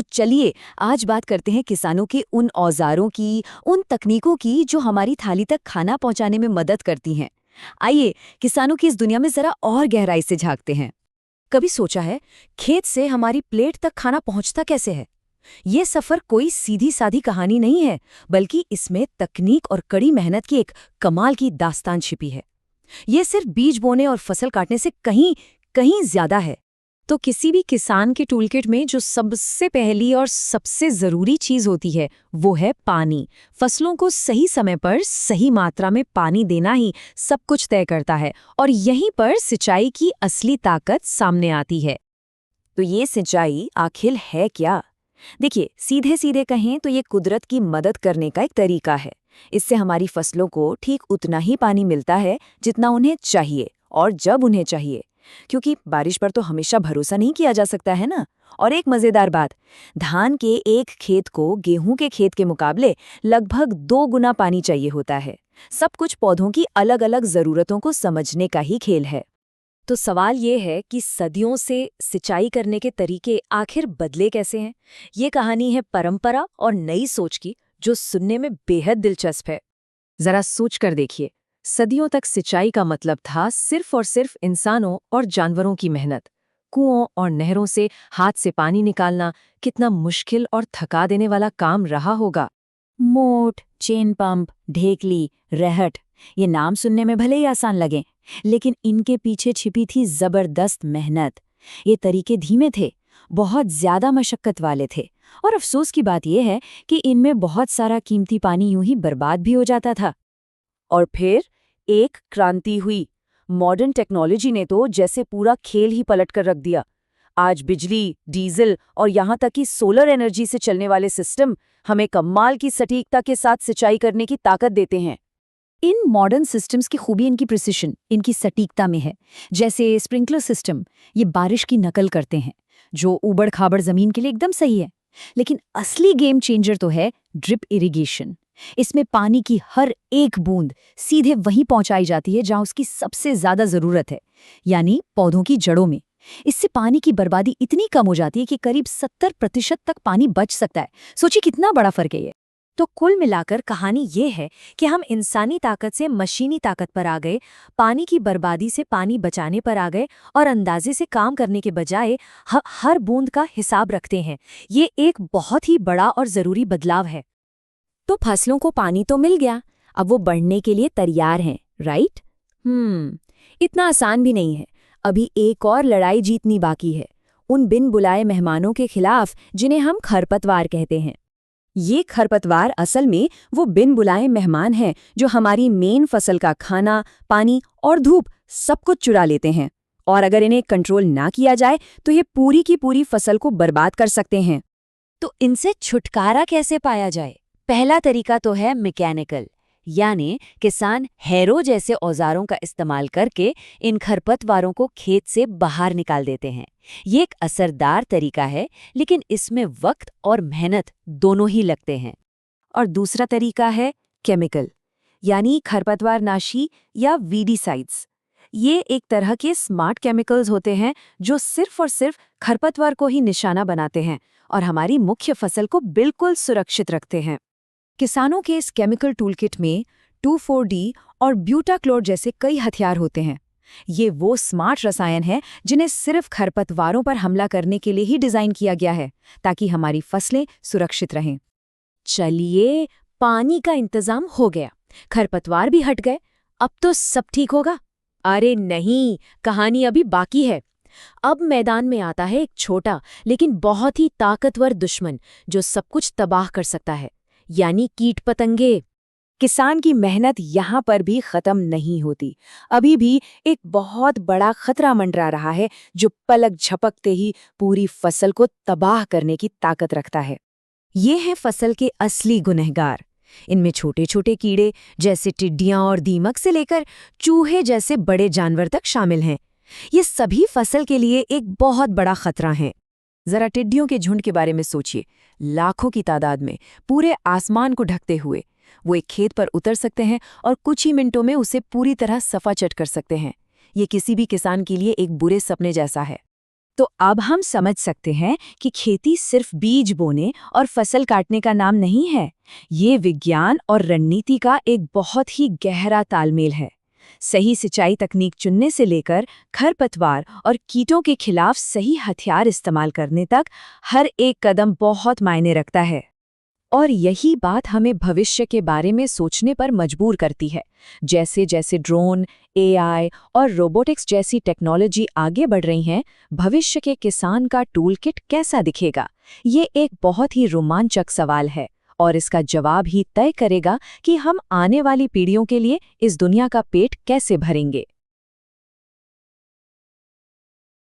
तो चलिए आज बात करते हैं किसानों के उन औजारों की, उन तकनीकों की जो हमारी थाली तक खाना पहुंचाने में मदद करती हैं। आइए किसानों की इस दुनिया में जरा और गहराई से झांकते हैं। कभी सोचा है खेत से हमारी प्लेट तक खाना पहुंचता कैसे है? ये सफर कोई सीधी सादी कहानी नहीं है, बल्कि इसमें तकनीक और कड़ी मेहनत की एक कमाल की दास्तान छिपी है। ये सिर्फ बीज बोने और फसल काटने से कहीं कहीं ज्यादा है। तो किसी भी किसान के टूलकिट में जो सबसे पहली और सबसे जरूरी चीज होती है वो है पानी। फसलों को सही समय पर सही मात्रा में पानी देना ही सब कुछ तय करता है, और यहीं पर सिंचाई की असली ताकत सामने आती है। तो ये सिंचाई आखिर है क्या? देखिए, सीधे सीधे कहें तो ये कुदरत की मदद करने का एक तरीका है। इससे हमारी फसलों को ठीक उतना ही पानी मिलता है जितना उन्हें चाहिए और जब उन्हें चाहिए, क्योंकि बारिश पर तो हमेशा भरोसा नहीं किया जा सकता है ना। और एक मजेदार बात, धान के एक खेत को गेहूं के खेत के मुकाबले लगभग 2 गुना पानी चाहिए होता है। सब कुछ पौधों की अलग अलग जरूरतों को समझने का ही खेल है। तो सवाल ये है कि सदियों से सिंचाई करने के तरीके आखिर बदले कैसे हैं? ये कहानी है परंपरा और नई सोच की, जो सुनने में बेहद दिलचस्प है। जरा सोच कर देखिए, सदियों तक सिंचाई का मतलब था सिर्फ और सिर्फ इंसानों और जानवरों की मेहनत। कुओं और नहरों से हाथ से पानी निकालना कितना मुश्किल और थका देने वाला काम रहा होगा। मोट, चेन पंप, ढेकली, रहट, ये नाम सुनने में भले ही आसान लगे, लेकिन इनके पीछे छिपी थी जबरदस्त मेहनत। ये तरीके धीमे थे, बहुत ज्यादा मशक्कत वाले थे, और अफसोस की बात यह है कि इनमें बहुत सारा कीमती पानी यूं ही बर्बाद भी हो जाता था। और फिर एक क्रांति हुई। मॉडर्न टेक्नोलॉजी ने तो जैसे पूरा खेल ही पलट कर रख दिया। आज बिजली, डीजल और यहाँ तक कि सोलर एनर्जी से चलने वाले सिस्टम हमें कमाल की सटीकता के साथ सिंचाई करने की ताकत देते हैं। इन मॉडर्न सिस्टम्स की खूबी इनकी प्रिसिशन, इनकी सटीकता में है। जैसे स्प्रिंकलर सिस्टम, ये बारिश की नकल करते हैं, जो ऊबड़ खाबड़ जमीन के लिए एकदम सही है। लेकिन असली गेम चेंजर तो है ड्रिप इरिगेशन। इसमें पानी की हर एक बूंद सीधे वहीं पहुंचाई जाती है जहां उसकी सबसे ज्यादा जरूरत है, यानी पौधों की जड़ों में। इससे पानी की बर्बादी इतनी कम हो जाती है कि करीब 70% तक पानी बच सकता है। सोचिए कितना बड़ा फर्क है ये। तो कुल मिलाकर कहानी ये है कि हम इंसानी ताकत से मशीनी ताकत पर आ गए, पानी की बर्बादी से पानी बचाने पर आ गए, और अंदाजे से काम करने के बजाय हर बूंद का हिसाब रखते हैं। ये एक बहुत ही बड़ा और जरूरी बदलाव है। तो फसलों को पानी तो मिल गया, अब वो बढ़ने के लिए तैयार हैं, राइट? इतना आसान भी नहीं है। अभी एक और लड़ाई जीतनी बाकी है, उन बिन बुलाए मेहमानों के खिलाफ जिन्हें हम खरपतवार कहते हैं। ये खरपतवार असल में वो बिन बुलाए मेहमान हैं जो हमारी मेन फसल का खाना, पानी और धूप सब कुछ चुरा लेते हैं, और अगर इन्हें कंट्रोल ना किया जाए तो ये पूरी की पूरी फसल को बर्बाद कर सकते हैं। तो इनसे छुटकारा कैसे पाया जाए? पहला तरीका तो है मैकेनिकल, यानी किसान हैरो जैसे औजारों का इस्तेमाल करके इन खरपतवारों को खेत से बाहर निकाल देते हैं। ये एक असरदार तरीका है, लेकिन इसमें वक्त और मेहनत दोनों ही लगते हैं। और दूसरा तरीका है केमिकल, यानी खरपतवारनाशी या वीडीसाइड्स। ये एक तरह के स्मार्ट केमिकल्स होते हैं जो सिर्फ और सिर्फ खरपतवार को ही निशाना बनाते हैं और हमारी मुख्य फसल को बिल्कुल सुरक्षित रखते हैं। किसानों के इस केमिकल टूलकिट में 2,4-D और ब्यूटाक्लोर जैसे कई हथियार होते हैं। ये वो स्मार्ट रसायन हैं जिन्हें सिर्फ खरपतवारों पर हमला करने के लिए ही डिजाइन किया गया है, ताकि हमारी फसलें सुरक्षित रहें। चलिए, पानी का इंतजाम हो गया, खरपतवार भी हट गए, अब तो सब ठीक होगा। अरे नहीं, कहानी अभी बाकी है। अब मैदान में आता है एक छोटा लेकिन बहुत ही ताकतवर दुश्मन जो सब कुछ तबाह कर सकता है, यानी कीट पतंगे। किसान की मेहनत यहाँ पर भी खत्म नहीं होती। अभी भी एक बहुत बड़ा खतरा मंडरा रहा है जो पलक झपकते ही पूरी फसल को तबाह करने की ताकत रखता है। ये है फसल के असली गुनहगार। इनमें छोटे छोटे कीड़े जैसे टिड्डियां और दीमक से लेकर चूहे जैसे बड़े जानवर तक शामिल हैं। ये सभी फसल के लिए एक बहुत बड़ा खतरा हैं। जरा टिड्डियों के झुंड के बारे में सोचिए, लाखों की तादाद में पूरे आसमान को ढकते हुए वो एक खेत पर उतर सकते हैं और कुछ ही मिनटों में उसे पूरी तरह सफाचट कर सकते हैं। ये किसी भी किसान के लिए एक बुरे सपने जैसा है। तो अब हम समझ सकते हैं कि खेती सिर्फ बीज बोने और फसल काटने का नाम नहीं है। ये विज्ञान और रणनीति का एक बहुत ही गहरा तालमेल है। सही सिंचाई तकनीक चुनने से लेकर खरपतवार और कीटों के खिलाफ सही हथियार इस्तेमाल करने तक हर एक कदम बहुत मायने रखता है। और यही बात हमें भविष्य के बारे में सोचने पर मजबूर करती है। जैसे जैसे ड्रोन, एआई और रोबोटिक्स जैसी टेक्नोलॉजी आगे बढ़ रही हैं, भविष्य के किसान का टूलकिट कैसा दिखेगा? ये एक बहुत ही रोमांचक सवाल है और इसका जवाब ही तय करेगा कि हम आने वाली पीढ़ियों के लिए इस दुनिया का पेट कैसे भरेंगे।